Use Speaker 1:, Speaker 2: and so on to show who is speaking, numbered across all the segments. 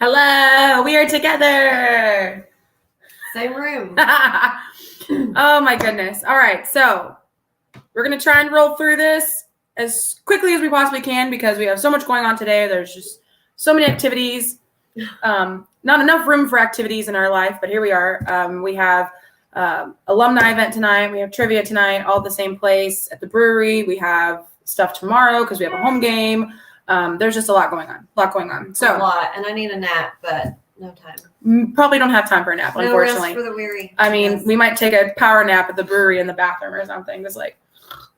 Speaker 1: Hello, we are together.
Speaker 2: Same room.
Speaker 1: Oh my goodness. All right, so we're going to try and roll through this as quickly as we possibly can because we have so much going on today. There's just so many activities. Not enough room for activities in our life, but here we are. We have alumni event tonight. We have trivia tonight, all at the same place at the brewery. We have stuff tomorrow because we have a home game. There's just a lot going on. So
Speaker 2: a lot, and I need a nap, but no time.
Speaker 1: Probably don't have time for a nap,
Speaker 2: no
Speaker 1: unfortunately.
Speaker 2: Rest for the weary.
Speaker 1: I mean, we might take a power nap at the brewery in the bathroom or something. Just like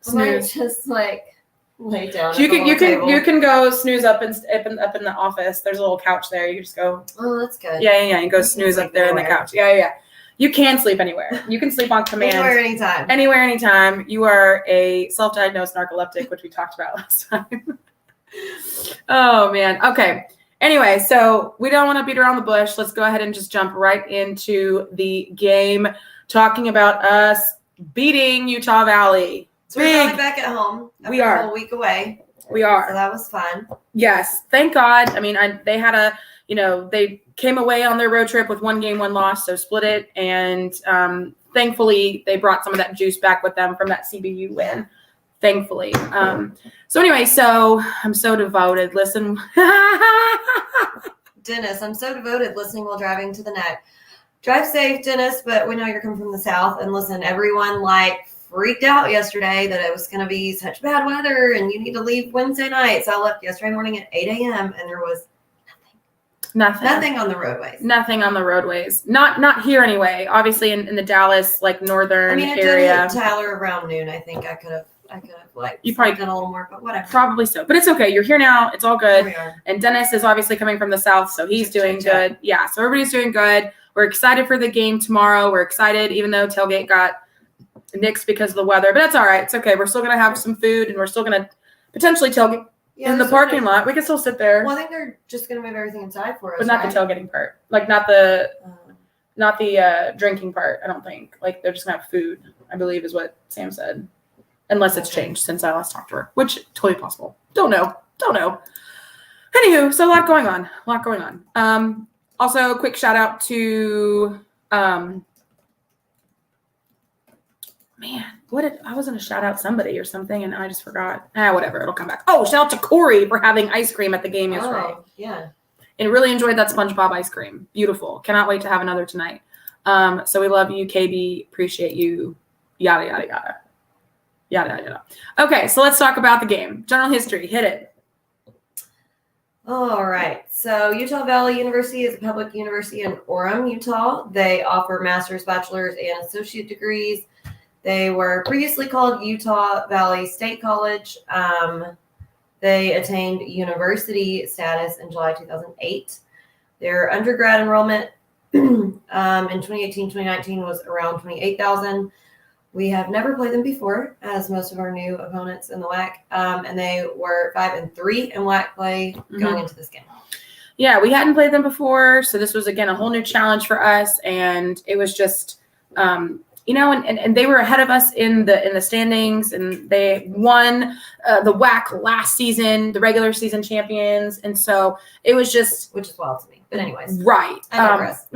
Speaker 1: snooze.
Speaker 2: I might just like lay down.
Speaker 1: You can go snooze up in the office. There's a little couch there. You can just go.
Speaker 2: Oh, that's good.
Speaker 1: Yeah. You go snooze up there in the couch. Yeah. You can sleep anywhere. You can sleep on command.
Speaker 2: Anywhere,
Speaker 1: anytime. You are a self-diagnosed narcoleptic, which we talked about last time. Oh man. Okay. Anyway, so we don't want to beat around the bush. Let's go ahead and just jump right into the game, talking about us beating Utah Valley.
Speaker 2: So we're finally back at home.
Speaker 1: We are
Speaker 2: a whole week away.
Speaker 1: We are.
Speaker 2: So that was fun.
Speaker 1: Yes. Thank God. I mean, they had they came away on their road trip with 1 game, 1 loss, so split it. And thankfully, they brought some of that juice back with them from that CBU win. Thankfully. So anyway, I'm so devoted. Listen.
Speaker 2: Dennis, I'm so devoted listening while driving to the neck. Drive safe, Dennis, but we know you're coming from the south. And listen, everyone freaked out yesterday that it was going to be such bad weather and you need to leave Wednesday night. So I left yesterday morning at 8 a.m. and there was nothing on the roadways.
Speaker 1: Nothing on the roadways. Not here anyway. Obviously in the Dallas northern area.
Speaker 2: It did hit Tyler around noon. I think I could have
Speaker 1: you probably
Speaker 2: done a little more, but whatever.
Speaker 1: Probably so, but it's okay. You're here now. It's all good.
Speaker 2: Here we are.
Speaker 1: And Dennis is obviously coming from the south, so he's doing good. Yeah, so everybody's doing good. We're excited for the game tomorrow. We're excited, even though tailgate got nixed because of the weather, but that's all right. It's okay. We're still gonna have some food, and we're still gonna potentially tailgate in the parking lot. We can still sit there.
Speaker 2: Well, I think they're just gonna move everything inside for us,
Speaker 1: but not the tailgating part. Not the drinking part. I don't think. They're just gonna have food. I believe is what Sam said. Unless it's changed since I last talked to her, which totally possible. Don't know. Anywho, so a lot going on. Also, a quick shout out to I was gonna shout out somebody or something and I just forgot. Whatever, it'll come back. Oh, shout out to Corey for having ice cream at the game yesterday.
Speaker 2: Oh, yeah.
Speaker 1: And really enjoyed that SpongeBob ice cream. Beautiful. Cannot wait to have another tonight. So we love you, KB. Appreciate you. Yada yada yada. Okay, so let's talk about the game. General history. Hit it.
Speaker 2: All right. So Utah Valley University is a public university in Orem, Utah. They offer master's, bachelor's, and associate degrees. They were previously called Utah Valley State College. They attained university status in July 2008. Their undergrad enrollment in 2018-2019 was around 28,000. We have never played them before, as most of our new opponents in the WAC, and they were 5-3 in WAC play going into this game.
Speaker 1: Yeah, we hadn't played them before, so this was again a whole new challenge for us, and it was just, and they were ahead of us in the standings, and they won the WAC last season, the regular season champions, and so it was just,
Speaker 2: which is wild to me. But anyways,
Speaker 1: right?
Speaker 2: I digress.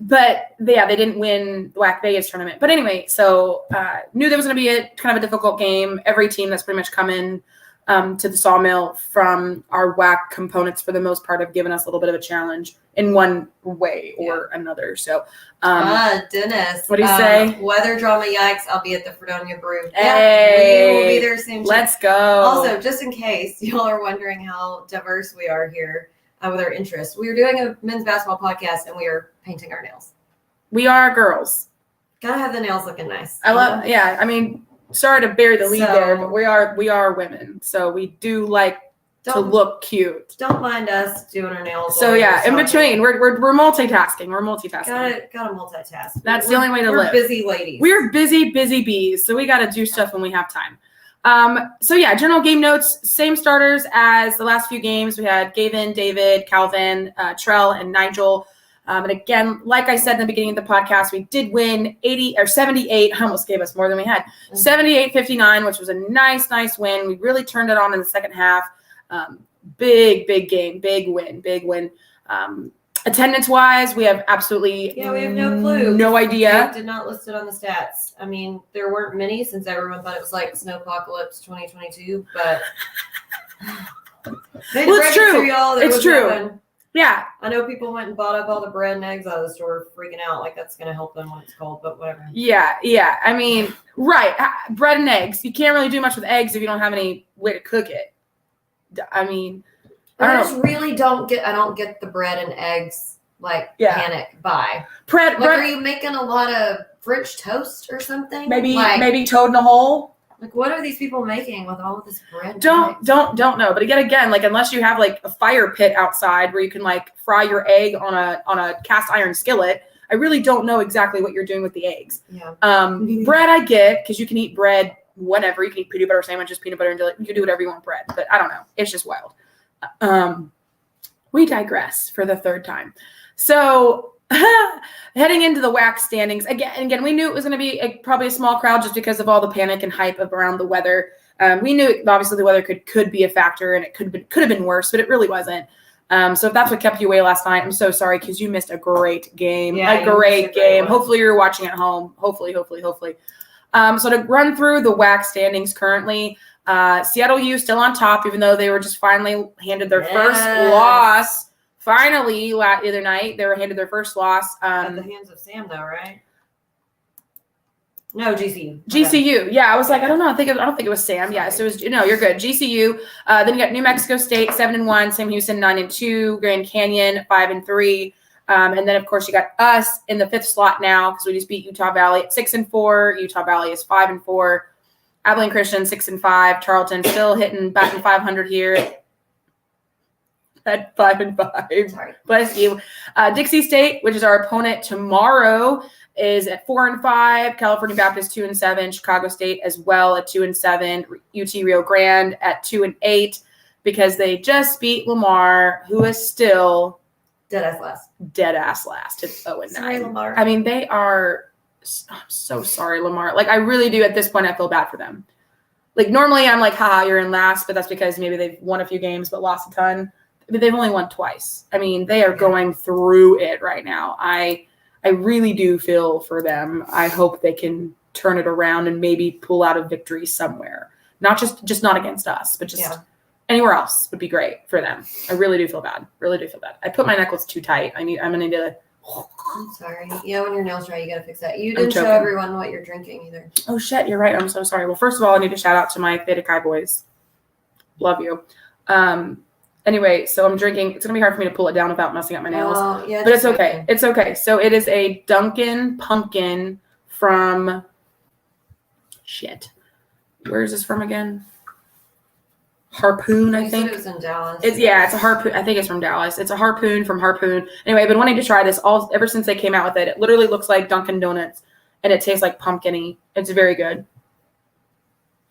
Speaker 1: But they didn't win the WAC Vegas tournament. But anyway, so knew there was going to be a kind of a difficult game. Every team that's pretty much come in to the Sawmill from our WAC components for the most part have given us a little bit of a challenge in one way or another. So,
Speaker 2: Dennis,
Speaker 1: what do you say?
Speaker 2: Weather drama, yikes! I'll be at the Fredonia Brew.
Speaker 1: Hey,
Speaker 2: we will be there soon.
Speaker 1: Let's go.
Speaker 2: Also, just in case y'all are wondering how diverse we are here. With our interests. We are doing a men's basketball podcast and we are painting our nails.
Speaker 1: We are girls.
Speaker 2: Gotta have the nails looking nice.
Speaker 1: I mean, sorry to bury the lead there, but we are women. So we do like to look cute.
Speaker 2: Don't mind us doing our nails.
Speaker 1: So yeah, in between, we're multitasking. Gotta
Speaker 2: multitask.
Speaker 1: That's the only way to live.
Speaker 2: We're busy ladies.
Speaker 1: We're busy bees. So we got to do stuff when we have time. So yeah, general game notes, same starters as the last few games. We had Gavin, David, Calvin, Trell, and Nigel. And again, like I said in the beginning of the podcast, we did win 78. Almost gave us more than we had. 78-59, which was a nice win. We really turned it on in the second half. big game, big win. Attendance-wise, we have absolutely
Speaker 2: we have no clue.
Speaker 1: No idea.
Speaker 2: They did not list it on the stats. I mean, there weren't many since everyone thought it was like Snowpocalypse 2022, but
Speaker 1: it's true. It's true.
Speaker 2: Nothing.
Speaker 1: Yeah.
Speaker 2: I know people went and bought up all the bread and eggs out of the store, freaking out like that's going to help them when it's cold, but whatever.
Speaker 1: Yeah. I mean, right. Bread and eggs. You can't really do much with eggs if you don't have any way to cook it. I mean,
Speaker 2: I just really don't get the bread and eggs panic buy.
Speaker 1: Bread.
Speaker 2: Are you making a lot of French toast or something?
Speaker 1: Maybe toad in a hole.
Speaker 2: Like, what are these people making with all of this bread?
Speaker 1: Don't know. But again, like, unless you have like a fire pit outside where you can like fry your egg on a cast iron skillet, I really don't know exactly what you're doing with the eggs.
Speaker 2: Yeah.
Speaker 1: Bread I get because you can eat bread whenever. You can eat peanut butter sandwiches, peanut butter and jelly. You can do whatever you want with bread. But I don't know. It's just wild. We digress for the third time. So heading into the WAC standings again, we knew it was going to be probably a small crowd just because of all the panic and hype around the weather. We knew obviously the weather could be a factor and it could have been worse, but it really wasn't. So if that's what kept you away last night, I'm so sorry because you missed a great game.
Speaker 2: Yeah,
Speaker 1: a great game. Hopefully you're watching at home. Hopefully. So to run through the WAC standings currently, Seattle U still on top, even though they were just finally handed their first loss. Finally, the other night, they were handed their first loss.
Speaker 2: At the hands of Sam, though, right? No, GCU.
Speaker 1: GCU. Yeah, I was like, I don't know. I don't think it was Sam. Yeah, so it was, you're good. GCU. Then you got New Mexico State 7-1, Sam Houston 9-2, Grand Canyon 5-3. And then, of course, you got us in the 5th slot now because we just beat Utah Valley at 6-4. Utah Valley is 5-4. Abilene Christian 6-5. Charlton still batting 500 here at 5-5.
Speaker 2: Sorry.
Speaker 1: Bless you. Dixie State, which is our opponent tomorrow, is at 4-5. California Baptist 2-7. Chicago State as well at 2-7. UT Rio Grande at 2-8 because they just beat Lamar, who is still
Speaker 2: dead ass last.
Speaker 1: It's 0-9.
Speaker 2: Sorry, Lamar.
Speaker 1: I mean, they are. I'm so sorry, Lamar. Like, I really do. At this point, I feel bad for them. Like, normally I'm like, haha, you're in last, but that's because maybe they've won a few games but lost a ton. But they've only won twice. I mean, they are going through it right now. I really do feel for them. I hope they can turn it around and maybe pull out a victory somewhere. Not just not against us, but just anywhere else would be great for them. I really do feel bad. I put my necklace too tight. I'm gonna need to.
Speaker 2: I'm sorry. Yeah, when your nails dry, you gotta fix that. You didn't show everyone what you're drinking either.
Speaker 1: Oh shit, you're right. I'm so sorry. Well, first of all, I need to shout out to my Theta Chi boys. Love you. Anyway, so I'm drinking. It's going to be hard for me to pull it down without messing up my nails.
Speaker 2: Yeah,
Speaker 1: but it's okay. It's okay. So it is a Dunkin' Pumpkin from shit. Where is this from again? Harpoon, I think.
Speaker 2: Said it was in Dallas.
Speaker 1: It's a Harpoon. I think it's from Dallas. It's a Harpoon from Harpoon. Anyway, I've been wanting to try this ever since they came out with it. It literally looks like Dunkin' Donuts, and it tastes like pumpkin-y. It's very good.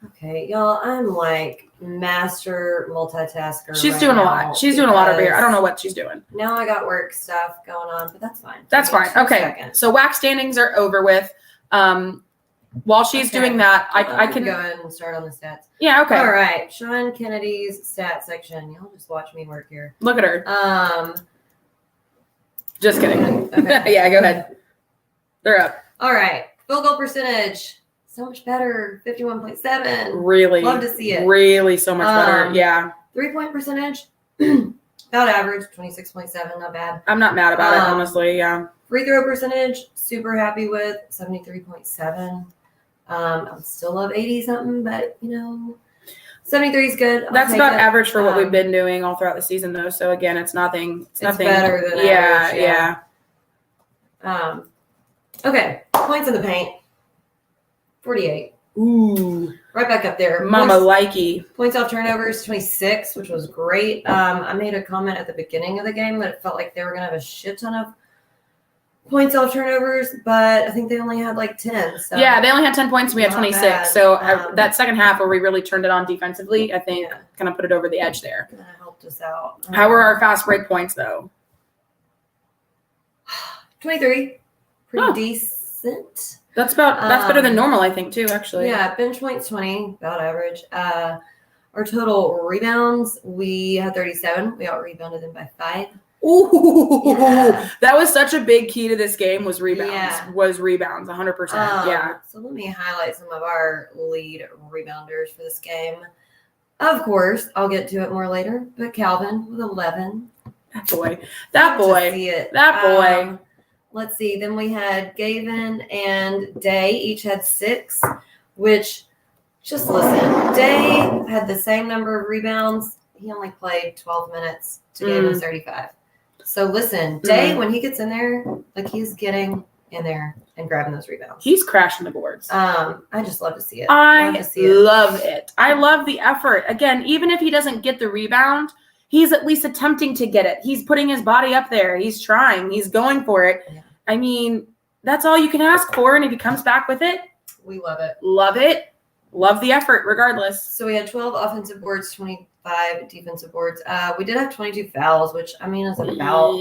Speaker 2: Okay, y'all, I'm like master multitasker.
Speaker 1: She's doing a lot. She's doing a lot over here. I don't know what she's doing.
Speaker 2: Now I got work stuff going on, but that's fine.
Speaker 1: That's fine. Okay. So WAC standings are over with. While she's doing that, I can
Speaker 2: go ahead and start on the stats.
Speaker 1: Yeah, okay.
Speaker 2: All right. Sean Kennedy's stat section. Y'all just watch me work here.
Speaker 1: Look at her. Just kidding.
Speaker 2: Okay.
Speaker 1: Yeah, go ahead. They're up.
Speaker 2: All right. Field goal percentage. So much better. 51.7.
Speaker 1: Really.
Speaker 2: Love to see it.
Speaker 1: Really so much better. Yeah.
Speaker 2: 3-point percentage. About average. 26.7. Not bad.
Speaker 1: I'm not mad about it, honestly. Yeah.
Speaker 2: Free throw percentage. Super happy with. 73.7. I would still love 80 something, but 73 is good.
Speaker 1: That's about average for what we've been doing all throughout the season, though. So again, it's nothing. It's nothing
Speaker 2: better than average.
Speaker 1: Yeah.
Speaker 2: Okay. Points in the paint. 48.
Speaker 1: Ooh.
Speaker 2: Right back up there.
Speaker 1: Mama likey.
Speaker 2: Points off turnovers, 26, which was great. I made a comment at the beginning of the game that it felt like they were going to have a shit ton of points off turnovers, but I think they only had like 10. So
Speaker 1: yeah, they only had 10 points and we had 26.
Speaker 2: Bad.
Speaker 1: So that second half where we really turned it on defensively, I think kind of put it over the edge there.
Speaker 2: That helped us out.
Speaker 1: How were our fast break points, though?
Speaker 2: 23. Pretty decent.
Speaker 1: That's better than normal, I think, too, actually.
Speaker 2: Yeah, bench points 20, about average. Our Our total rebounds, we had 37. We out-rebounded them by 5.
Speaker 1: Ooh,
Speaker 2: Yeah.
Speaker 1: that was such a big key to this game was rebounds.
Speaker 2: Yeah.
Speaker 1: Was rebounds, 100%. Yeah.
Speaker 2: So let me highlight some of our lead rebounders for this game. Of course, I'll get to it more later, but Calvin with 11.
Speaker 1: That boy.
Speaker 2: Love
Speaker 1: That
Speaker 2: to
Speaker 1: boy.
Speaker 2: see it.
Speaker 1: That boy.
Speaker 2: Let's see. Then we had Gavin and Day each had 6, which, just listen, Day had the same number of rebounds. He only played 12 minutes to Gavin's 35. So listen, Day, when he gets in there, like he's getting in there and grabbing those rebounds.
Speaker 1: He's crashing the boards.
Speaker 2: I just love to see it.
Speaker 1: I
Speaker 2: love to see it.
Speaker 1: love it. I love the effort. Again, even if he doesn't get the rebound, he's at least attempting to get it. He's putting his body up there. He's trying. He's going for it.
Speaker 2: Yeah.
Speaker 1: I mean, that's all you can ask for. And if he comes back with it,
Speaker 2: We love it.
Speaker 1: love it. Love the effort regardless.
Speaker 2: So we had 12 offensive boards, 25 defensive boards. We did have 22 fouls, which I mean is about.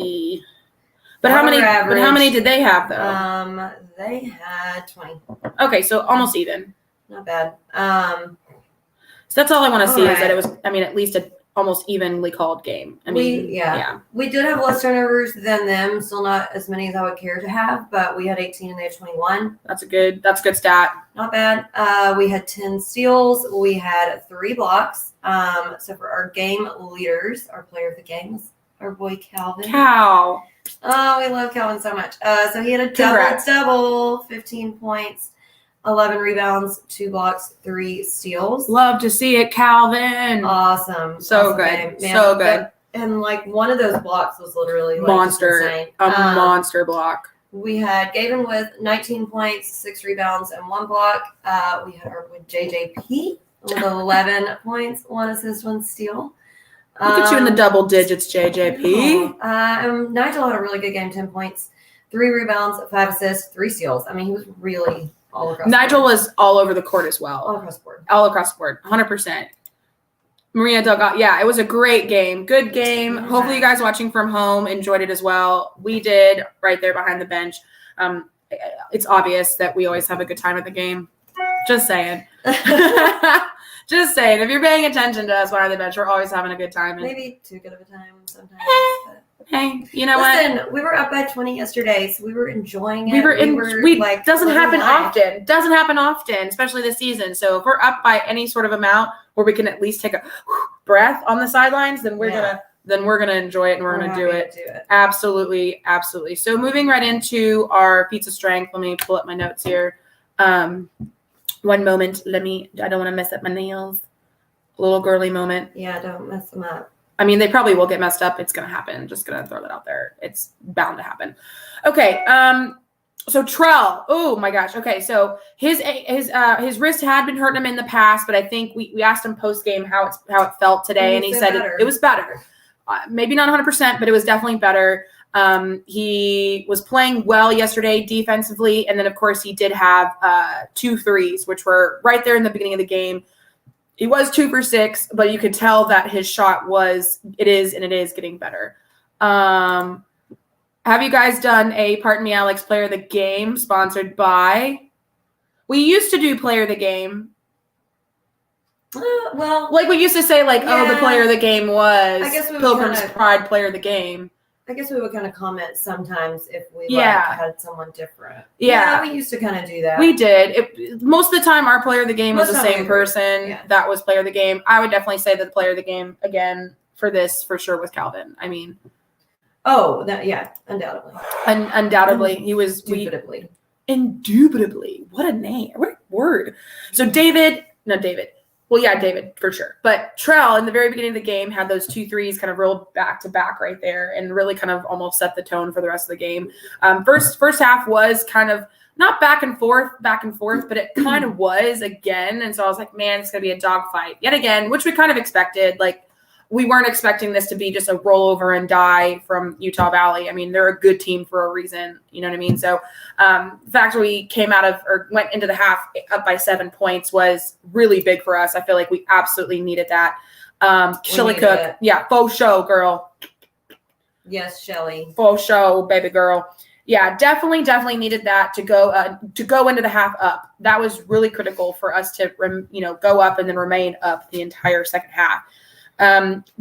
Speaker 1: But how many?
Speaker 2: average.
Speaker 1: But how many did they have though?
Speaker 2: They had 20.
Speaker 1: Okay, so almost even.
Speaker 2: Not bad.
Speaker 1: So that's all I want to see is
Speaker 2: Alright.
Speaker 1: that it was. I mean, at least a almost evenly called game. I mean, yeah.
Speaker 2: We did have less turnovers than them, still not as many as I would care to have, but we had 18 and they had 21.
Speaker 1: That's a good stat.
Speaker 2: Not bad. We had 10 steals. We had 3 blocks. So for our game leaders, our player of the game was our boy Calvin.
Speaker 1: Cow.
Speaker 2: Oh, we love Calvin so much. So he had a
Speaker 1: Congrats.
Speaker 2: double, 15 points, 11 rebounds, 2 blocks, 3 steals.
Speaker 1: Love to see it, Calvin.
Speaker 2: Awesome.
Speaker 1: So
Speaker 2: Awesome
Speaker 1: good.
Speaker 2: game. Man,
Speaker 1: So good.
Speaker 2: And like one of those blocks was literally like
Speaker 1: Monster.
Speaker 2: insane.
Speaker 1: A monster block.
Speaker 2: We had Gavin with 19 points, 6 rebounds, and 1 block. We had our boy JJP with 11 points, 1 assist, 1 steal.
Speaker 1: Look at you in the double digits, JJP.
Speaker 2: And Nigel had a really good game, 10 points, 3 rebounds, 5 assists, 3 steals. I mean, he was really all across
Speaker 1: Nigel
Speaker 2: the board.
Speaker 1: was all over the court as
Speaker 2: All
Speaker 1: well.
Speaker 2: across the board.
Speaker 1: All across the board, 100%. Maria Delgado. Yeah, it was a great game. Good game.
Speaker 2: Yeah.
Speaker 1: Hopefully you guys watching from home enjoyed it as well. We did right there behind the bench. It's obvious that we always have a good time at the game. Just saying. Just saying. If you're paying attention to us behind the bench, we're always having a good time. And,
Speaker 2: Maybe too good of a time sometimes. But.
Speaker 1: hey, you know what?
Speaker 2: Listen, we were up by 20 yesterday, so we were enjoying it.
Speaker 1: Doesn't happen
Speaker 2: living life.
Speaker 1: often. Doesn't happen often, especially this season. So if we're up by any sort of amount where we can at least take a breath on the sidelines, then we're gonna enjoy it and we're gonna do
Speaker 2: happy
Speaker 1: it.
Speaker 2: to do it.
Speaker 1: Absolutely, absolutely. So moving right into our pizza strength. Let me pull up my notes here. One moment. I don't want to mess up my nails. A little girly moment.
Speaker 2: Yeah, don't mess them up.
Speaker 1: I mean, they probably will get messed up. It's going to happen. Just going to throw that out there. It's bound to happen. Okay. So Trell. Oh my gosh. Okay. So his wrist had been hurting him in the past, but I think we asked him post game how it felt today, and he said it was better. Maybe not 100%, but it was definitely better. He was playing well yesterday defensively, and then of course he did have 2 threes, which were right there in the beginning of the game. He was 2 for 6, but you could tell that his shot is getting better. Have you guys done a Pardon Me Alex Player of the Game sponsored by? We used to do Player of the Game.
Speaker 2: Well,
Speaker 1: Like we used to say, like, oh, the
Speaker 2: Yeah.
Speaker 1: Player of the Game was
Speaker 2: I guess we would
Speaker 1: Pilgrim's
Speaker 2: kinda-
Speaker 1: Pride Player of the Game.
Speaker 2: I guess we would kind of comment sometimes if we
Speaker 1: Yeah.
Speaker 2: had someone different.
Speaker 1: Yeah.
Speaker 2: We used to kind of do that.
Speaker 1: We did. Most of the time, our Player of the Game was
Speaker 2: Most
Speaker 1: the
Speaker 2: of the
Speaker 1: same
Speaker 2: time we
Speaker 1: person.
Speaker 2: agree. Yeah.
Speaker 1: That was Player of the Game. I would definitely say that the Player of the Game, again, for this, for sure, was Calvin. I mean,
Speaker 2: Undoubtedly.
Speaker 1: undoubtedly, he was. Indubitably. What a name. What a word. So David. Well, yeah, David, for sure. But Trell, in the very beginning of the game, had those 2 threes kind of rolled back to back right there and really kind of almost set the tone for the rest of the game. First half was kind of not back and forth, but it kind of was again. And so I was like, man, it's going to be a dogfight yet again, which we kind of expected. Like, we weren't expecting this to be just a roll over and die from Utah Valley. I mean, they're a good team for a reason. You know what I mean? So the fact that we went into the half up by 7 points was really big for us. I feel like we absolutely needed that. Shelly Cook.
Speaker 2: it.
Speaker 1: Yeah, faux show, girl.
Speaker 2: Yes, Shelly.
Speaker 1: Faux show, baby girl. Yeah, definitely needed that to go into the half up. That was really critical for us to go up and then remain up the entire second half.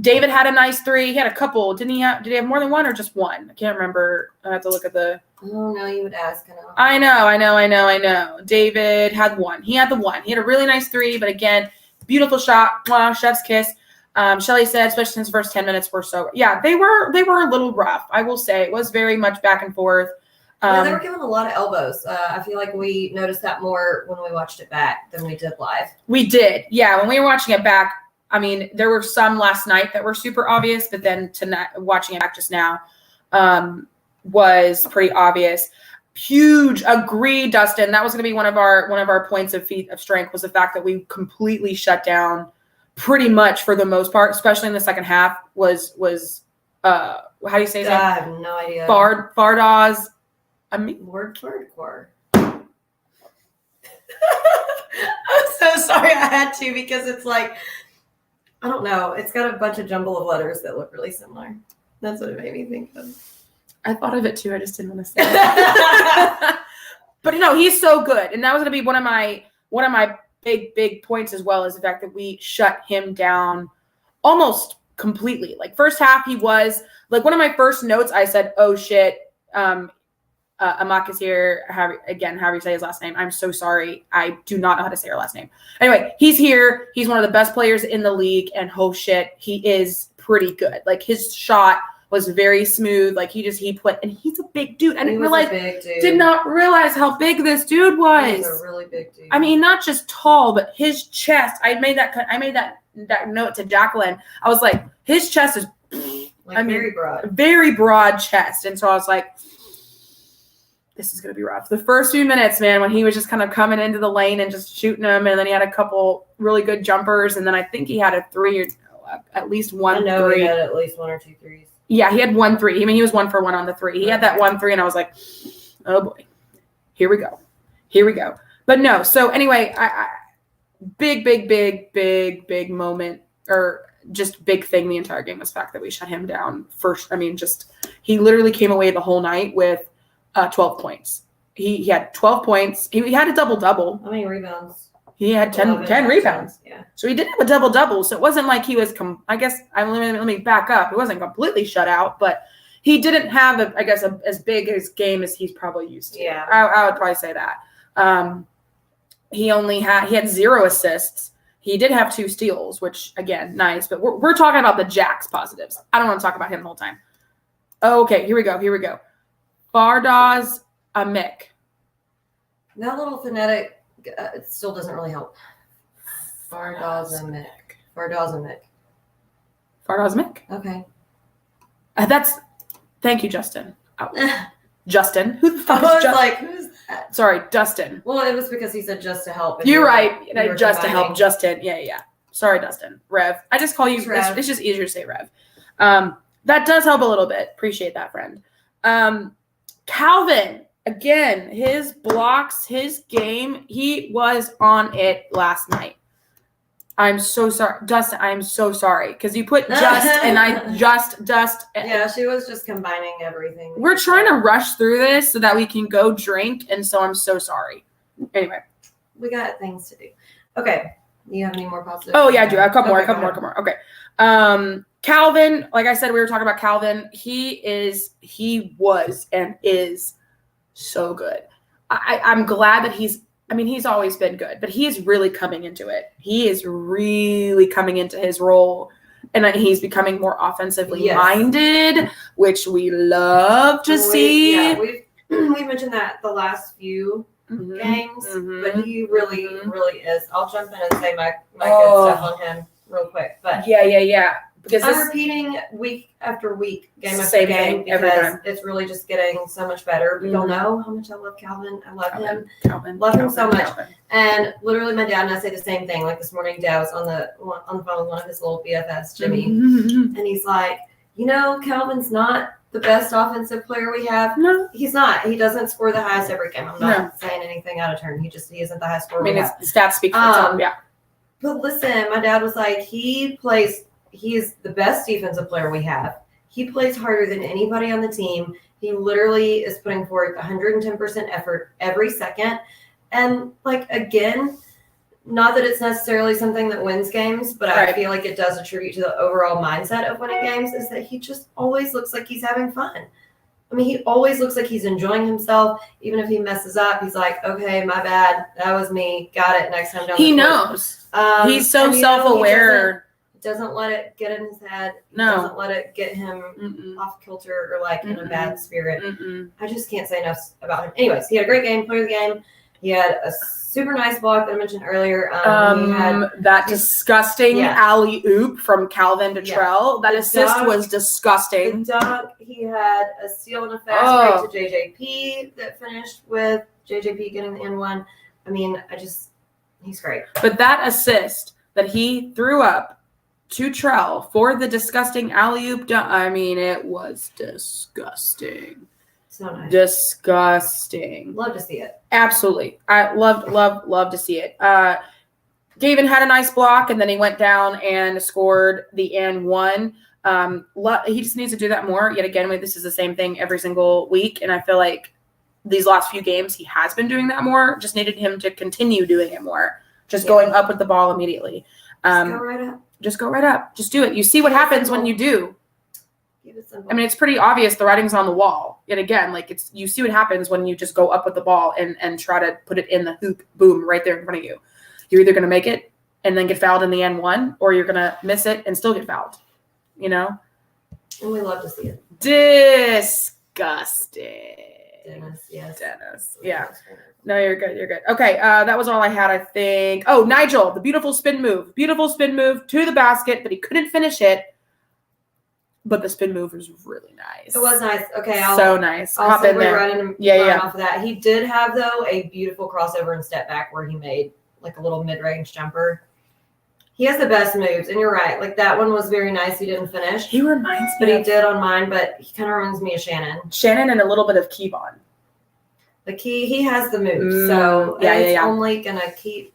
Speaker 1: David had a nice 3. He had a couple. Did he have more than one or just one? I can't remember. I have to look at the.
Speaker 2: Oh no, you would ask.
Speaker 1: I know. David had one. He had the one. He had a really nice 3, but again, beautiful shot. Wow, chef's kiss. Shelly said, especially since the first 10 minutes were so. Yeah, they were a little rough. I will say it was very much back and forth.
Speaker 2: Yeah, they were giving a lot of elbows. I feel like we noticed that more when we watched it back than we did live.
Speaker 1: We did, yeah. When we were watching it back, I mean, there were some last night that were super obvious, but then tonight, watching it back just now, was pretty obvious. Huge, agree, Dustin. That was going to be one of our points of strength was the fact that we completely shut down, pretty much for the most part, especially in the second half. Was how do you say his name?
Speaker 2: I have no idea.
Speaker 1: Fardaws.
Speaker 2: Word core. I'm so sorry I had to because it's like, I don't know. It's got a bunch of jumble of letters that look really similar. That's what it made me think of.
Speaker 1: I thought of it too. I just didn't want to say it. But he's so good. And that was going to be one of my big points as well, is the fact that we shut him down almost completely. Like first half, he was like one of my first notes. I said, "Oh shit, Amak is here." However you say his last name. I'm so sorry. I do not know how to say her last name. Anyway, he's here. He's one of the best players in the league, and oh shit, he is pretty good. Like his shot was very smooth. Like he put, and he's a big dude. I did not realize how big this dude was.
Speaker 2: He's a really big dude.
Speaker 1: I mean, not just tall, but his chest. I made that note to Jacqueline. I was like, his chest is very broad chest. And so I was like, this is going to be rough. The first few minutes, man, when he was just kind of coming into the lane and just shooting them, and then he had a couple really good jumpers, and then I think he had a 3 or at least one.
Speaker 2: I know
Speaker 1: 3.
Speaker 2: He had at least 1 or 2 threes.
Speaker 1: Yeah, he had 1 3. I mean, he was 1 for 1 on the 3. He had that 1 3, and I was like, oh boy, here we go. But no, so anyway, I big moment, or just big thing the entire game was the fact that we shut him down first. I mean, just he literally came away the whole night with 12 points. He had 12 points. He had a double-double.
Speaker 2: How many rebounds?
Speaker 1: He had 10 rebounds.
Speaker 2: Yeah.
Speaker 1: So he did have a double-double. So it wasn't like he was let me back up. It wasn't completely shut out, but he didn't have as big a game as he's probably used to.
Speaker 2: Yeah.
Speaker 1: I would probably say that. He had 0 assists. He did have 2 steals, which again, nice, but we're talking about the Jacks positives. I don't want to talk about him the whole time. Okay, here we go. Fardaws Amik.
Speaker 2: That little phonetic it still doesn't really help. Fardaws Amik.
Speaker 1: Okay. Thank you, Justin. Justin. Who the fuck is Justin?
Speaker 2: Like, who's that?
Speaker 1: Sorry, Dustin.
Speaker 2: Well, it was because he said just to help.
Speaker 1: You're right. Just to help. Justin. Yeah. Sorry, Dustin. Rev. I just call you Rev. It's just easier to say Rev. That does help a little bit. Appreciate that, friend. Calvin. Again, his blocks, his game, he was on it last night. I'm so sorry. Dustin, I'm so sorry. Because you put just and I just dust.
Speaker 2: Yeah, she was just combining everything.
Speaker 1: We're trying to rush through this so that we can go drink. And so I'm so sorry. Anyway.
Speaker 2: We got things to do. Okay. Do you have any more positive?
Speaker 1: Oh, yeah, I do. A couple more. Okay. Calvin, like I said, we were talking about Calvin. He was and is so good. I'm glad that he's always been good, but he's really coming into it. He is really coming into his role, and he's becoming more offensively minded, which we love to see.
Speaker 2: Yeah, we've mentioned that the last few games, but he really is. I'll jump in and say my good stuff on him real quick. But
Speaker 1: yeah. Because
Speaker 2: I'm repeating week after week, game after game, because it's really just getting so much better. We don't know how much I love Calvin. I love him. Love him so much. And literally, my dad and I say the same thing. Like this morning, Dad was on the phone with one of his little BFFs, Jimmy, and he's like, Calvin's not the best offensive player we have. No, he's not. He doesn't score the highest every game. I'm not saying anything out of turn. He isn't the highest scorer.
Speaker 1: His stats speak for itself. Yeah.
Speaker 2: But listen, my dad was like, he is the best defensive player we have. He plays harder than anybody on the team. He literally is putting forth 110% effort every second. And like, again, not that it's necessarily something that wins games, but I feel like it does attribute to the overall mindset of winning games, is that he just always looks like he's having fun. I mean, he always looks like he's enjoying himself. Even if he messes up, he's like, okay, my bad. That was me. Got it. Next time down
Speaker 1: He
Speaker 2: the court.
Speaker 1: knows. He's so self-aware.
Speaker 2: He doesn't let it get in his head. He
Speaker 1: No.
Speaker 2: doesn't let it get him off kilter or like in a bad spirit. I just can't say enough about him. Anyways, he had a great game, player of the game. He had a super nice block that I mentioned earlier. He had
Speaker 1: that disgusting alley-oop from Calvin Detrell. That assist was disgusting.
Speaker 2: The dunk, he had a steal and a fast break to JJP that finished with JJP getting the N1. I mean, he's great.
Speaker 1: But that assist that he threw up to Trell for the disgusting alley-oop dunk, I mean, it was disgusting.
Speaker 2: So nice.
Speaker 1: Disgusting.
Speaker 2: Love to see it.
Speaker 1: Absolutely. I love to see it. Gavin had a nice block, and then he went down and scored the N1. He just needs to do that more. Yet again, this is the same thing every single week, and I feel like these last few games he has been doing that more. Just needed him to continue doing it more. Just going up with the ball immediately.
Speaker 2: Just go right up.
Speaker 1: Just go right up. Just do it. You see what happens when you do.
Speaker 2: I
Speaker 1: mean, it's pretty obvious the writing's on the wall. Yet again, like you see what happens when you just go up with the ball and try to put it in the hoop, boom, right there in front of you. You're either going to make it and then get fouled in the N1, or you're going to miss it and still get fouled. You know?
Speaker 2: And we love to see it.
Speaker 1: Disgusting. Dennis. Yeah. No, you're good. You're good. Okay. That was all I had, I think. Oh, Nigel, the beautiful spin move to the basket, but he couldn't finish it. But the spin move was really nice.
Speaker 2: It was nice. Okay.
Speaker 1: So nice.
Speaker 2: I'll
Speaker 1: Hop in there.
Speaker 2: Right off of that. He did have, though, a beautiful crossover and step back where he made like a little mid-range jumper. He has the best moves, and you're right. Like, that one was very nice. He didn't finish.
Speaker 1: He reminds me
Speaker 2: But he did on mine, but he kind of reminds me of Shannon.
Speaker 1: And a little bit of Kevon.
Speaker 2: Like, he has the moves, so it's only going to keep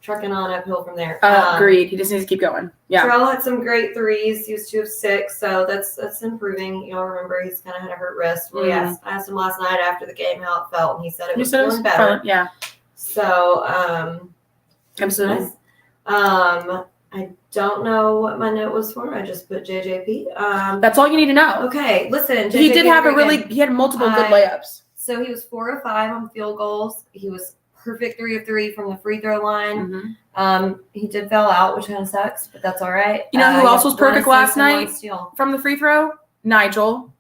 Speaker 2: trucking on uphill from there.
Speaker 1: Agreed. He just needs to keep going. Yeah.
Speaker 2: Terrell had some great threes. He was 2 of 6, so that's improving. You'll remember he's kind of had a hurt wrist. Well, I asked him last night after the game how it felt, and he said it was feeling better.
Speaker 1: Yeah.
Speaker 2: So,
Speaker 1: absolutely.
Speaker 2: Nice. I don't know what my note was for. I just put JJP.
Speaker 1: That's all you need to know.
Speaker 2: Okay, listen.
Speaker 1: JJP he did have he had multiple good layups.
Speaker 2: So he was 4 of 5 on field goals. He was perfect 3 of 3 from the free throw line. He did foul out, which kind of sucks, but that's all right.
Speaker 1: You know who else was perfect last night from the free throw? Nigel.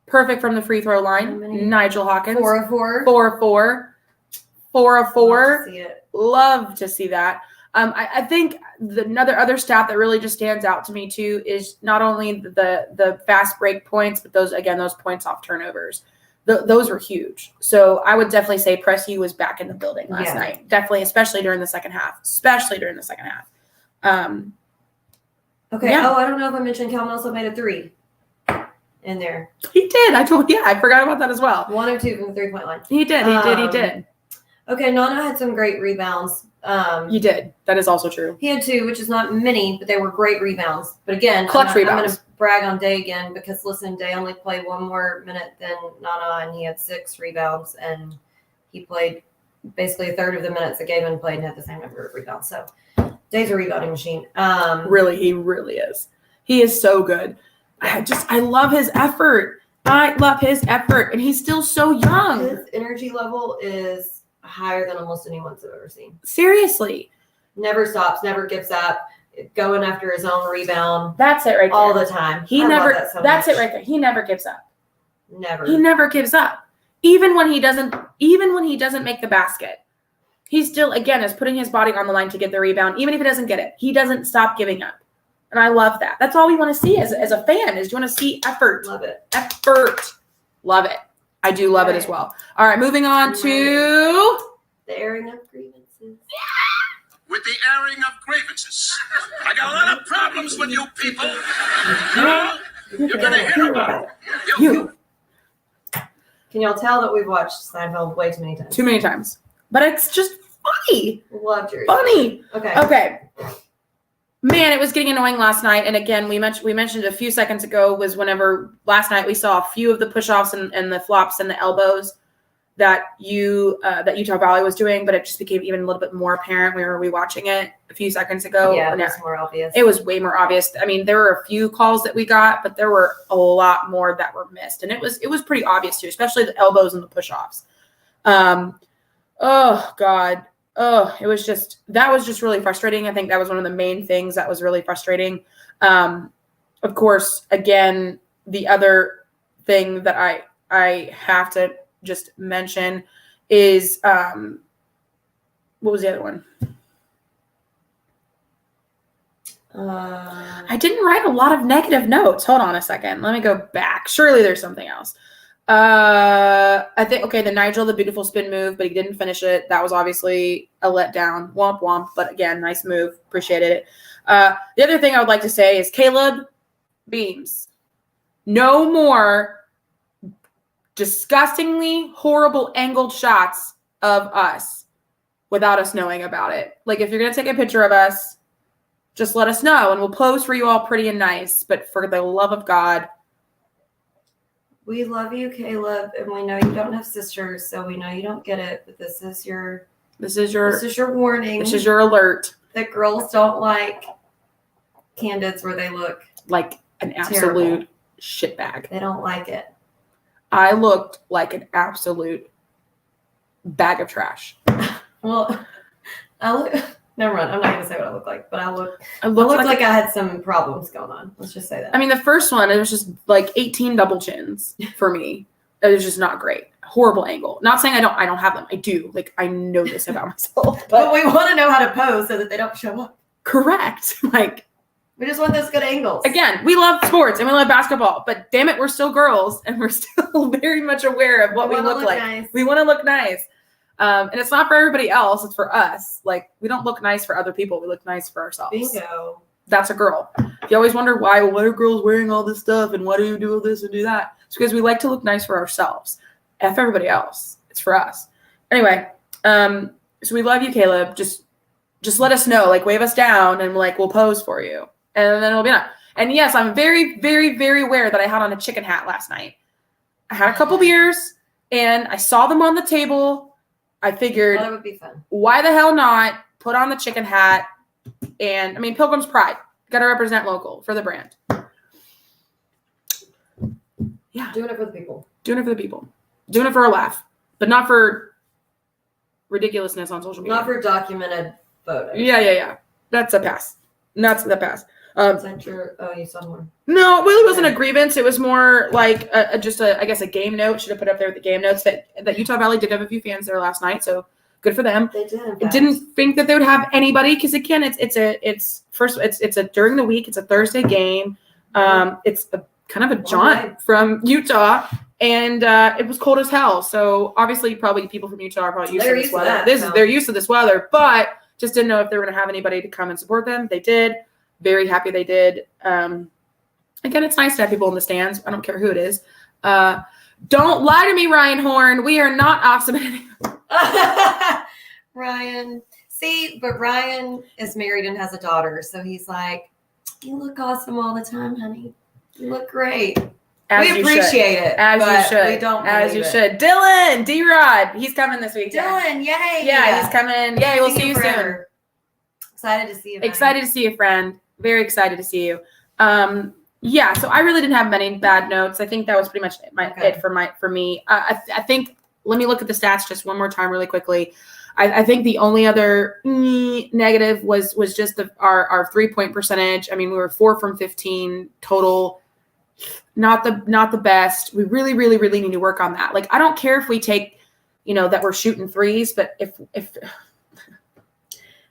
Speaker 1: Perfect from the free throw line. Nigel Hawkins.
Speaker 2: 4 of 4.
Speaker 1: 4 of 4. 4 of 4.
Speaker 2: Love
Speaker 1: to see that. I think other stat that really just stands out to me too is not only the fast break points, but those points off turnovers. Those were huge. So I would definitely say Pressy was back in the building last night. Definitely, especially during the second half.
Speaker 2: Okay. Yeah. Oh, I don't know if I mentioned Calvin also made a 3 in there.
Speaker 1: He did. I forgot about that as well.
Speaker 2: 1 of 2 from the 3-point line.
Speaker 1: He did.
Speaker 2: Okay, Nana had some great rebounds.
Speaker 1: He did. That is also true.
Speaker 2: He had 2, which is not many, but they were great rebounds. But again,
Speaker 1: rebounds.
Speaker 2: I'm going to brag on Day again because, listen, Day only played 1 more minute than Nana, and he had 6 rebounds, and he played basically a third of the minutes that Gavin played and had the same number of rebounds. So Day's a rebounding machine.
Speaker 1: He really is. He is so good. I love his effort. And he's still so young.
Speaker 2: His energy level is higher than almost anyone's I've ever seen.
Speaker 1: Seriously.
Speaker 2: Never stops, never gives up, going after his own rebound.
Speaker 1: That's it right there.
Speaker 2: All the time.
Speaker 1: That's it right there. He never gives up.
Speaker 2: Never.
Speaker 1: He never gives up. Even when he doesn't make the basket. He still, again, is putting his body on the line to get the rebound. Even if he doesn't get it, he doesn't stop giving up. And I love that. That's all we want to see as a fan is you want to see effort.
Speaker 2: Love it.
Speaker 1: Effort. Love it. I do love it as well. All right, moving on to
Speaker 2: the airing of grievances.
Speaker 3: With the airing of grievances. I got a lot of problems with you people. You're going to hear about it.
Speaker 1: You.
Speaker 2: Can y'all tell that we've watched Seinfeld way too many times?
Speaker 1: Too many times. But it's just funny.
Speaker 2: Loved yours.
Speaker 1: Funny.
Speaker 2: Okay.
Speaker 1: man, it was getting annoying last night. And again, we mentioned a few seconds ago was whenever last night we saw a few of the push-offs and the flops and the elbows that Utah Valley was doing, but it just became even a little bit more apparent. We were rewatching it a few seconds ago.
Speaker 2: Yeah, it was more obvious.
Speaker 1: It was way more obvious. I mean, there were a few calls that we got, but there were a lot more that were missed. And it was pretty obvious too, especially the elbows and the push-offs. Oh God. Oh, that was just really frustrating. I think that was one of the main things that was really frustrating. Of course, again, the other thing that I have to just mention is what was the other one? I didn't write a lot of negative notes. Hold on a second. Let me go back. Surely there's something else. I think, the Nigel, the beautiful spin move, but he didn't finish it. That was obviously a letdown. Womp womp. But again, nice move. Appreciated it. The other thing I would like to say is Caleb Beams. No more disgustingly horrible angled shots of us without us knowing about it. Like, if you're going to take a picture of us, just let us know and we'll pose for you all pretty and nice. But for the love of God,
Speaker 2: we love you, Caleb, and we know you don't have sisters, so we know you don't get it. But this is your warning.
Speaker 1: This is your alert.
Speaker 2: That girls don't like candids where they look
Speaker 1: like an absolute shitbag.
Speaker 2: They don't like it.
Speaker 1: I looked like an absolute bag of trash.
Speaker 2: Well, never mind. I'm not going to say what I look like, but I looked like I had some problems going on. Let's just say that.
Speaker 1: I mean, the first one, it was just like 18 double chins for me. It was just not great. Horrible angle. Not saying I don't have them. I do. Like, I know this about myself.
Speaker 2: But we want to know how to pose so that they don't show up.
Speaker 1: Correct. Like,
Speaker 2: we just want those good angles.
Speaker 1: Again, we love sports and we love basketball, but damn it, we're still girls and we're still very much aware of what we look like.
Speaker 2: Nice.
Speaker 1: We want to look nice. And it's not for everybody else. It's for us. Like, we don't look nice for other people. We look nice for ourselves.
Speaker 2: Bingo.
Speaker 1: That's a girl. If you always wonder why are girls wearing all this stuff and why do you do this and do that? It's because we like to look nice for ourselves. F everybody else. It's for us. Anyway, so we love you, Caleb. Just let us know. Like, wave us down and we'll pose for you. And then it'll be enough. And yes, I'm very, very, very aware that I had on a chicken hat last night. I had a couple beers and I saw them on the table. I figured,
Speaker 2: that would be fun.
Speaker 1: Why the hell not put on the chicken hat? And I mean, Pilgrim's Pride. Got to represent local for the brand. Yeah.
Speaker 2: Doing it for the people.
Speaker 1: Doing it for the people. Doing it for a laugh, but not for ridiculousness on social media.
Speaker 2: Not for documented photos.
Speaker 1: Yeah. That's a pass. That's the pass.
Speaker 2: You saw one.
Speaker 1: No, it really wasn't a grievance. It was more like I guess a game note. Should have put up there with the game notes that Utah Valley did have a few fans there last night, so good for them.
Speaker 2: They did.
Speaker 1: Didn't think that they would have anybody because again, it's a during the week. It's a Thursday game. It's a kind of a jaunt from Utah, and it was cold as hell. So obviously, probably people from Utah are probably used to this weather. They're used to this weather, but just didn't know if they were going to have anybody to come and support them. They did. Very happy they did. Again, it's nice to have people in the stands. I don't care who it is. Don't lie to me, Ryan Horn. We are not off submitting.
Speaker 2: Ryan. See, but Ryan is married and has a daughter. So he's like, you look awesome all the time, honey. You look great. We appreciate it.
Speaker 1: As you should.
Speaker 2: We don't
Speaker 1: as you should. Dylan, D-Rod. He's coming this week.
Speaker 2: Dylan, yay.
Speaker 1: Yeah, he's coming. Yay, we'll see you soon.
Speaker 2: Excited to see you.
Speaker 1: Excited to see you, friend. Very excited to see you. Yeah, so I really didn't have many bad notes. I think that was pretty much it for me. I think, let me look at the stats just one more time really quickly. I think the only other negative was just our 3-point percentage. I mean, we were 4 from 15 total. Not the best. We really, really, really need to work on that. Like, I don't care if we take, that we're shooting threes, but if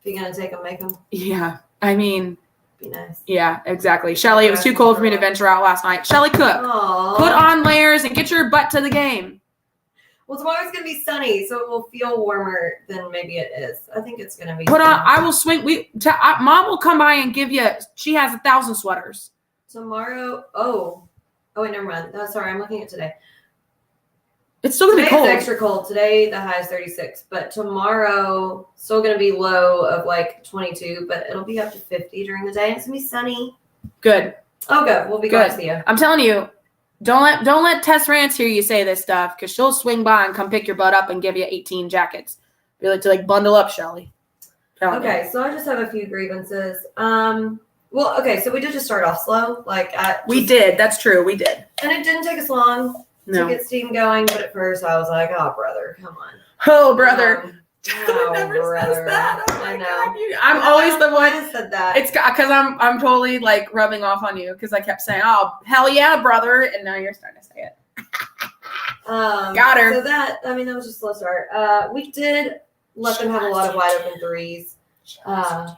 Speaker 2: you're gonna take them, make them.
Speaker 1: Yeah, I mean.
Speaker 2: Be nice.
Speaker 1: Yeah, exactly. Shelly, it was too cold for me to venture out last night. Shelly Cook, put on layers and get your butt to the game.
Speaker 2: Well, tomorrow's going to be sunny, so it will feel warmer than maybe it is. I think it's going to be
Speaker 1: Put on, I will swing. Mom will come by and give you, she has 1,000 sweaters.
Speaker 2: Tomorrow, oh wait, never mind. Sorry, I'm looking at today.
Speaker 1: It's still gonna be
Speaker 2: Today
Speaker 1: cold.
Speaker 2: it's extra cold. Today the high is 36, but tomorrow still gonna be low of like 22, but it'll be up to 50 during the day. It's gonna be sunny.
Speaker 1: Good.
Speaker 2: Oh, good. We'll be glad to see you.
Speaker 1: I'm telling you, don't let Tess Rance hear you say this stuff, because she'll swing by and come pick your butt up and give you 18 jackets. Be like to bundle up, Shelly.
Speaker 2: Okay, so I just have a few grievances. Well, okay, so we did just start off slow.
Speaker 1: We did. That's true. We did.
Speaker 2: And it didn't take us long to get steam going, but at first I was like, oh, brother, come on.
Speaker 1: Oh, brother.
Speaker 2: Oh,
Speaker 1: never
Speaker 2: brother.
Speaker 1: says that. Oh
Speaker 2: I
Speaker 1: my
Speaker 2: know.
Speaker 1: God, I'm always the one.
Speaker 2: I said that.
Speaker 1: It's because I'm totally rubbing off on you, because I kept saying, oh, hell yeah, brother. And now you're starting to say it. Got her.
Speaker 2: So that was just a slow start. We did let them have a lot of wide open threes. I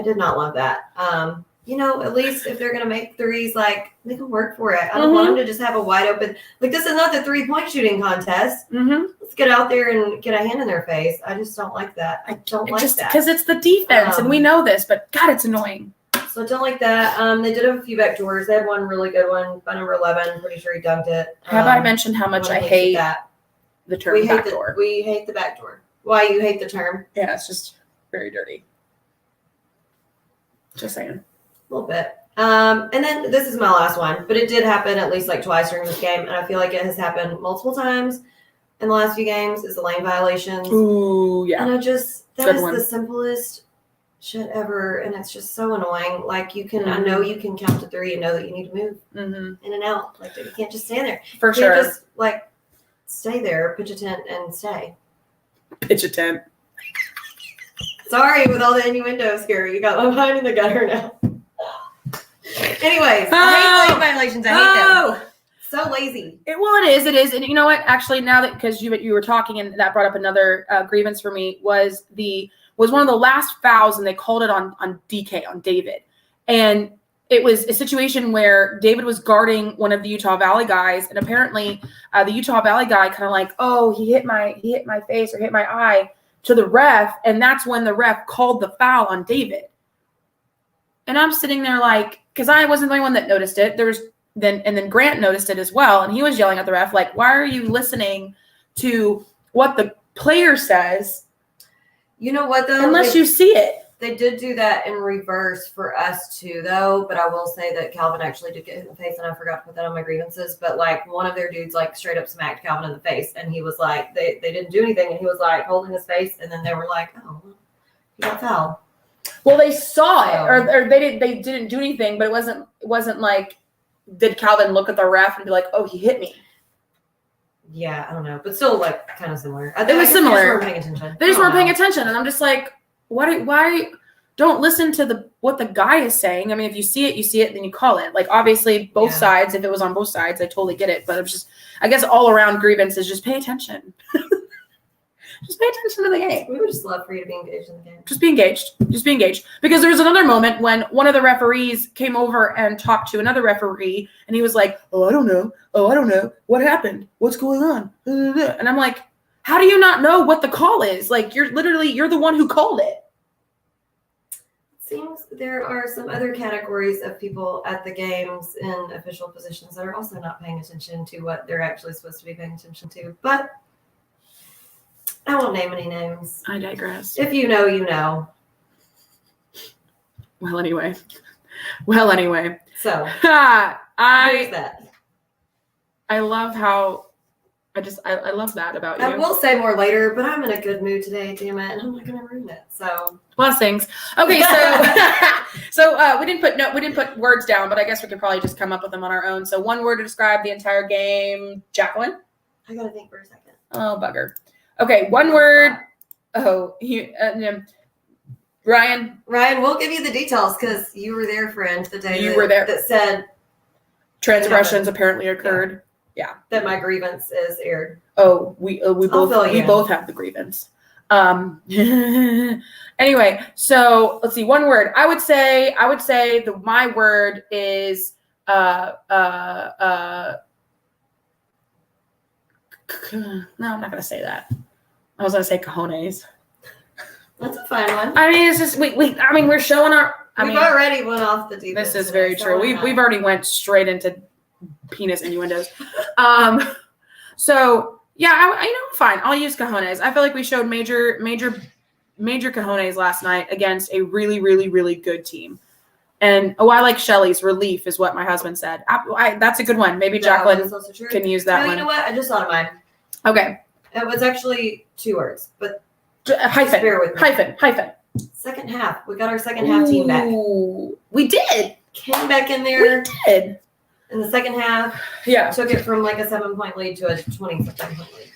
Speaker 2: did not love that. At least if they're going to make threes, they can work for it. I don't want them to just have a wide open, this is not the 3-point shooting contest. Let's get out there and get a hand in their face. I just don't like that. I don't like that.
Speaker 1: Because it's the defense, and we know this, but God, it's annoying.
Speaker 2: So I don't like that. They did have a few backdoors. They had one really good one by number 11. Pretty sure he dunked it.
Speaker 1: Have I mentioned how much I hate
Speaker 2: that?
Speaker 1: The term backdoor?
Speaker 2: We hate the backdoor. Why you hate the term?
Speaker 1: Yeah, it's just very dirty. Just saying.
Speaker 2: A little bit. And then this is my last one, but it did happen at least twice during this game, and I feel like it has happened multiple times in the last few games, is the lane violations.
Speaker 1: Ooh, yeah.
Speaker 2: And that is the simplest shit ever, and it's just so annoying. I know you can count to 3 and know that you need to move in and out. You can't just stand there.
Speaker 1: For sure.
Speaker 2: You just stay there, pitch a tent, and stay.
Speaker 1: Pitch a tent.
Speaker 2: Sorry, with all the innuendos here, you got my mind in the gutter now. Anyways, I hate lane violations. I hate them. So lazy.
Speaker 1: It is. And you know what? Actually, now that, because you were talking, and that brought up another grievance for me, was one of the last fouls, and they called it on DK, on David. And it was a situation where David was guarding one of the Utah Valley guys, and apparently the Utah Valley guy kind of he hit my face or hit my eye to the ref, and that's when the ref called the foul on David. And I'm sitting there because I wasn't the only one that noticed it. Then Grant noticed it as well, and he was yelling at the ref, why are you listening to what the player says?
Speaker 2: You know what, though?
Speaker 1: Unless you see it.
Speaker 2: They did do that in reverse for us too, though. But I will say that Calvin actually did get hit in the face, and I forgot to put that on my grievances. But one of their dudes straight up smacked Calvin in the face, and he was they didn't do anything, and he was holding his face, and then they were oh, he got fouled.
Speaker 1: Well, they saw it, or they didn't do anything, but it wasn't did Calvin look at the ref and be oh, he hit me? Yeah,
Speaker 2: I don't know, but still kind of similar.
Speaker 1: It was similar.
Speaker 2: They just weren't paying attention.
Speaker 1: They just weren't paying attention, and I'm just why don't listen to what the guy is saying? I mean, if you see it, then you call it. Obviously, both sides. If it was on both sides, I totally get it. But it's just, I guess, all around grievance is just pay attention. Just pay attention to the game.
Speaker 2: We would just love for you to be engaged in the game.
Speaker 1: Just be engaged. Because there was another moment when one of the referees came over and talked to another referee, and he was oh, I don't know. What happened? What's going on? And I'm how do you not know what the call is? You're the one who called it.
Speaker 2: Seems there are some other categories of people at the games in official positions that are also not paying attention to what they're actually supposed to be paying attention to. But I won't name any names.
Speaker 1: I digress.
Speaker 2: If you know, you know.
Speaker 1: Well, anyway.
Speaker 2: So,
Speaker 1: I
Speaker 2: that.
Speaker 1: I love how I love that about you.
Speaker 2: I will say more later, but I'm in a good mood today, damn it, and I'm not going to ruin it. So
Speaker 1: blessings. Okay, so we didn't put words down, but I guess we could probably just come up with them on our own. So one word to describe the entire game, Jacqueline.
Speaker 2: I got to think for a second.
Speaker 1: Oh, bugger. Okay, one word. Oh, Ryan,
Speaker 2: we'll give you the details because you were there, friend, the day
Speaker 1: you were there.
Speaker 2: That said
Speaker 1: transgressions apparently occurred. Yeah.
Speaker 2: That my grievance is aired.
Speaker 1: Oh, we both have the grievance. Anyway, so let's see. One word. I would say my word is no, I'm not gonna say that. I was gonna say cojones.
Speaker 2: That's a fine one.
Speaker 1: I mean, it's just we're showing our.
Speaker 2: We've already went off the deep end.
Speaker 1: This is very true. We've already went straight into penis innuendos. So Yeah, fine. I'll use cojones. I feel like we showed major cojones last night against a really, really, really good team. And I like Shelly's relief is what my husband said. That's a good one. Maybe Jacqueline can use that one.
Speaker 2: You know what? I just thought of mine.
Speaker 1: Okay.
Speaker 2: It was actually 2 words, but
Speaker 1: hyphen.
Speaker 2: Bear with me.
Speaker 1: Hyphen.
Speaker 2: Second half. We got our second half team back.
Speaker 1: We did.
Speaker 2: Came back in there.
Speaker 1: We did.
Speaker 2: In the second half.
Speaker 1: Yeah.
Speaker 2: Took it from like a 7-point lead to a 20-point lead.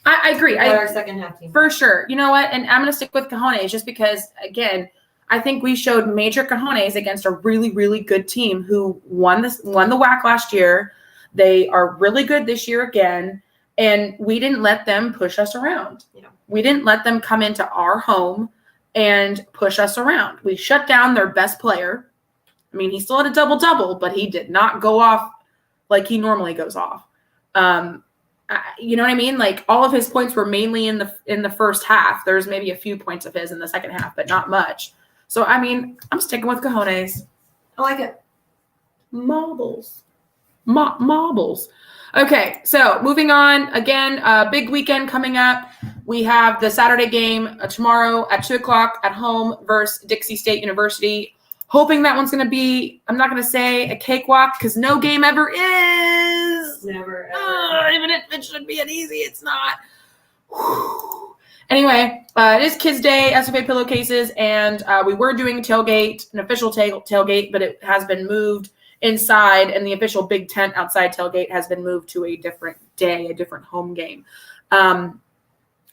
Speaker 1: I agree.
Speaker 2: We got our second half team.
Speaker 1: For sure. You know what? And I'm going to stick with cojones just because, again, I think we showed major cojones against a really, really good team who won the WAC last year. They are really good this year again. And we didn't let them push us around.
Speaker 2: Yeah.
Speaker 1: We didn't let them come into our home and push us around. We shut down their best player. I mean, he still had a double-double, but he did not go off like he normally goes off. You know what I mean? Like, all of his points were mainly in the first half. There's maybe a few points of his in the second half, but not much. So, I mean, I'm sticking with cojones.
Speaker 2: I like it.
Speaker 1: Marbles. Okay, so moving on. Again, big weekend coming up. We have the Saturday game tomorrow at 2 o'clock at home versus Dixie State University. Hoping that one's going to be, I'm not going to say a cakewalk because no game ever is.
Speaker 2: Never, ever.
Speaker 1: Even if it should be an easy, it's not. Whew. Anyway, it is Kids Day, SFA pillowcases, and we were doing a tailgate, an official tailgate, but it has been moved inside, and the official big tent outside tailgate has been moved to a different day, a different home game.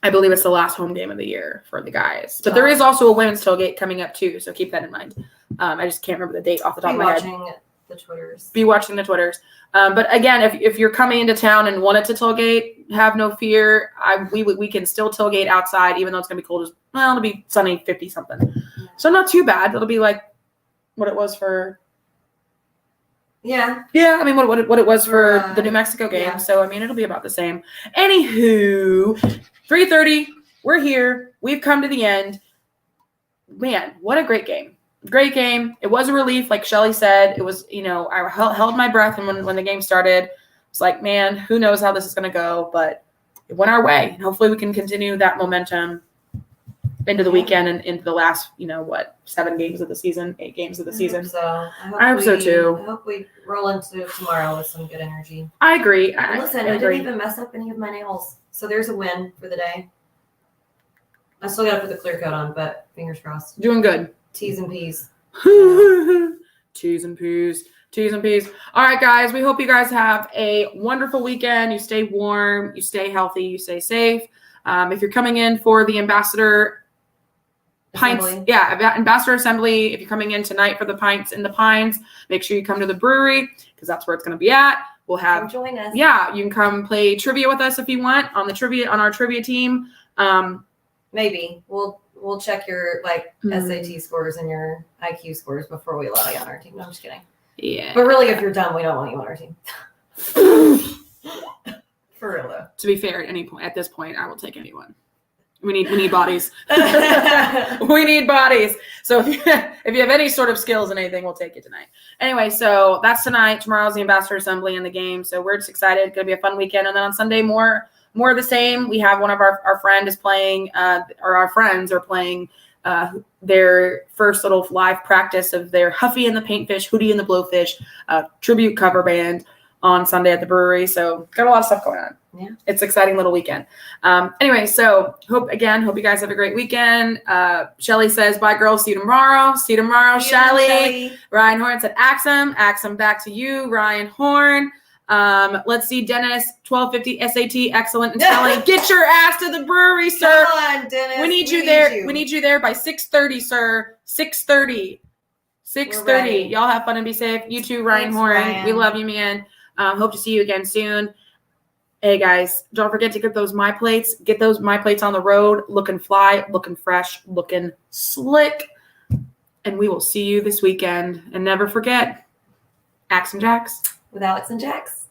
Speaker 1: I believe it's the last home game of the year for the guys. But there is also a women's tailgate coming up too, so keep that in mind. I just can't remember the date off the top of my head. Be watching the Twitters. But again, if you're coming into town and wanted to tailgate, have no fear. We can still tailgate outside, even though it's going to be cold. It'll be sunny, 50-something. So not too bad. It'll be like what it was for.
Speaker 2: Yeah.
Speaker 1: Yeah, I mean, what it was for the New Mexico game.
Speaker 2: Yeah.
Speaker 1: So, I mean, it'll be about the same. Anywho, 3:30, we're here. We've come to the end. Man, what a great game. Great game. It was a relief, like Shelly said. It was, I held my breath when the game started. It's like, man, who knows how this is going to go, but it went our way. And hopefully we can continue that momentum into the weekend and into the last, 7 games of the season, 8 games of the season.
Speaker 2: I hope so too. I hope we roll into tomorrow with some good energy.
Speaker 1: I agree.
Speaker 2: Listen, I didn't even mess up any of my nails. So there's a win for the day. I still got to put the clear coat on, but fingers crossed.
Speaker 1: Doing good.
Speaker 2: T's and P's.
Speaker 1: T's and P's. T's and P's. All right, guys. We hope you guys have a wonderful weekend. You stay warm. You stay healthy. You stay safe. If you're coming in for the Ambassador Pints, Ambassador Assembly. If you're coming in tonight for the Pints in the Pines, make sure you come to the brewery because that's where it's going to be at. We'll have
Speaker 2: join us.
Speaker 1: Yeah, you can come play trivia with us if you want on our trivia team.
Speaker 2: Maybe we'll check your SAT scores and your IQ scores before we allow you on our team. No, I'm just kidding.
Speaker 1: Yeah.
Speaker 2: But really, if you're dumb, we don't want you on our team. For real though.
Speaker 1: To be fair, at this point, I will take anyone. We need bodies. We need bodies. So if you have any sort of skills in anything, we'll take you tonight. Anyway, so that's tonight. Tomorrow's the Ambassador Assembly and the game. So we're just excited. It's going to be a fun weekend. And then on Sunday, more of the same. We have one of our friend is playing, or our friends are playing their first little live practice of their Huffy and the Paintfish, Hootie and the Blowfish tribute cover band on Sunday at the brewery. So got a lot of stuff going on.
Speaker 2: Yeah.
Speaker 1: It's an exciting little weekend. Anyway, so hope you guys have a great weekend. Shelly says, bye girls. See you tomorrow. Shelly. Ryan Horn said, Axum back to you. Ryan Horn. Let's see, Dennis, 1250 SAT, excellent. And Shelly, get your ass to the brewery, sir.
Speaker 2: Come on, Dennis.
Speaker 1: We need you there. We need you there by 6:30, sir. 6:30. 6:30. Y'all have fun and be safe. You too, Ryan Horn. Ryan. We love you, man. Hope to see you again soon. Hey guys, don't forget to get those My Plates. Get those My Plates on the road, looking fly, looking fresh, looking slick. And we will see you this weekend. And never forget, Axe and Jacks.
Speaker 2: With Alex and Jax.